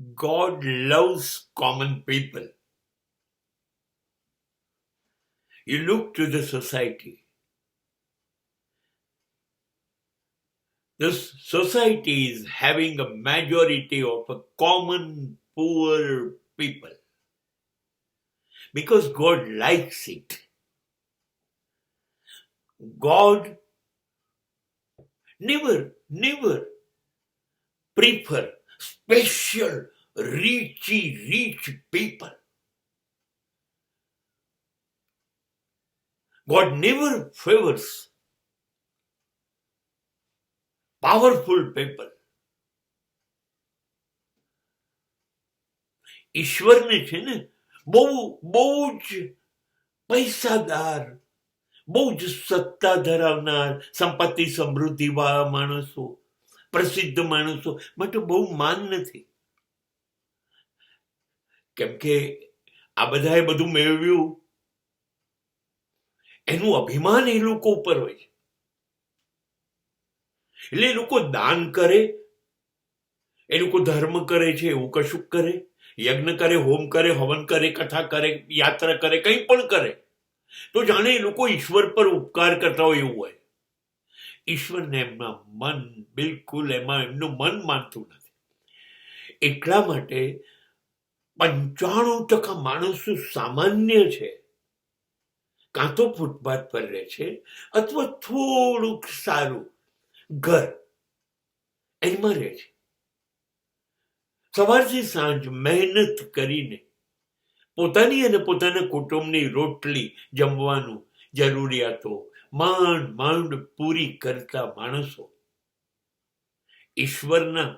God loves common people. You look to the society. This society is having a majority of a common poor people because God likes it. God never prefer special rich people. God never favors powerful people. ઈશ્વરને છે ને બહુ જ પૈસાદાર, બહુ જ સત્તા ધરાવનાર, સંપત્તિ સમૃદ્ધિ વાળા માણસો, પ્રસિદ્ધ માણસો માટે બહુ માન નથી. કેમ કે આ બધાએ બધું મેળવ્યું એનું અભિમાન એ લોકો ઉપર હોય છે. એટલે એ લોકો દાન કરે, એ લોકો ધર્મ કરે છે, એવું કશું કરે, યજ્ઞ કરે, હોમ કરે, હવન કરે, કથા કરે, યાત્રા કરે, કંઈ પણ કરે તો જાણે એ લોકો ઈશ્વર પર ઉપકાર કરતા હોય એવું હોય. ઈશ્વરને એમના મન બિલકુલ એમાં એમનું મન માનતું નથી. એટલા માટે 95% માણસો સામાન્ય છે, કાં તો ફૂટપાથ પર રહે છે અથવા થોડુંક સારું ઘર એમાં રહે છે. સવારથી સાંજ મહેનત કરીને પોતાની અને પોતાના કુટુંબની રોટલી, જમવાનું, જરૂરિયાતો માંડ પૂરી કરતા માણસો ઈશ્વરના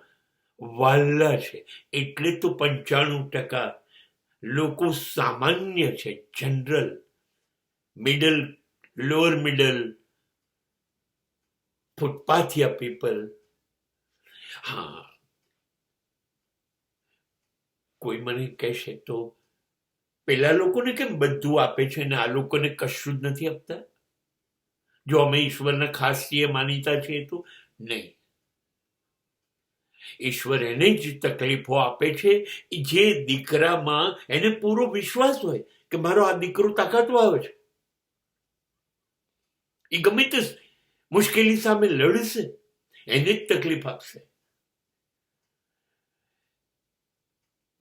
વાલા છે. એટલે તો 95% લોકો સામાન્ય છે, જનરલ, મિડલ, લોઅર મિડલ, ફૂટપાથિયા પીપલ. હા, કોઈ મને કહેશે તો પેલા લોકોને કેમ બધું આપે છે ને આ લોકોને કશું જ નથી આપતા? જો અમે ઈશ્વરના ખાસ છીએ, માનીતા છીએ તો નહીં. ઈશ્વર એને જ તકલીફો આપે છે જે દીકરામાં એને પૂરો વિશ્વાસ હોય કે મારો આ દીકરો તાકાતવાળો છે, એ ગમે તે મુશ્કેલી સામે લડશે, એને જ તકલીફ આપશે.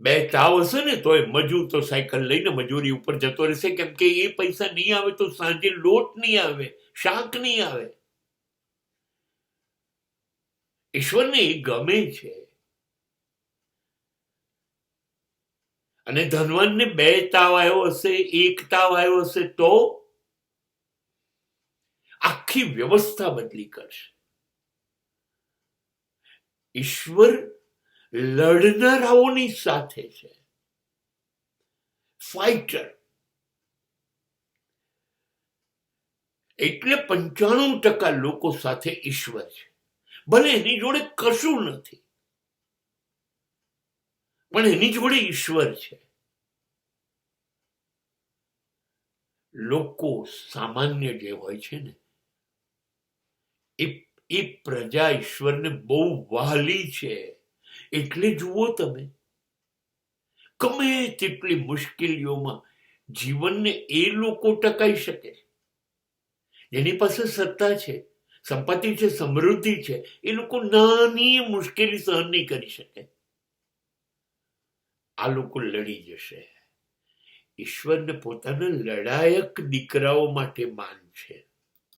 બે તાવ હશે ને તોય મજૂર તો સાયકલ લઈને મજૂરી ઉપર જતો રહેશે, કેમ કે એ પૈસા નહીં આવે તો સાંજે લોટ નહીં આવે, શાક નહીં આવે. ઈશ્વરને એ ગમે છે. અને ધનવાનને 2 તાવ આવ્યો હશે, 1 તાવ આવ્યો હશે તો આખી વ્યવસ્થા બદલી કરશે. ઈશ્વર લડનારાઓની સાથે છે, ફાઇટર. એટલે 95% લોકો સાથે ઈશ્વર છે. ભલે એની જોડે કશું નથી, પણ એની જોડે ઈશ્વર છે. લોકો સામાન્ય જે હોય છે ને એ પ્રજા ઈશ્વરને બહુ વહાલી છે. એટલે જુઓ તમે, ગમે તેટલી મુશ્કેલીઓમાં જીવનને એ લોકો ટકાઈ શકે જેની પાસે સત્તા છે, સંપત્તિ છે, સમૃદ્ધિ છે. એ લોકો નાની મુશ્કેલી સહન નહીં કરી શકે. આ લોકો લડી જશે. ઈશ્વરને પોતાના લડાયક દીકરાઓ માટે માન છે.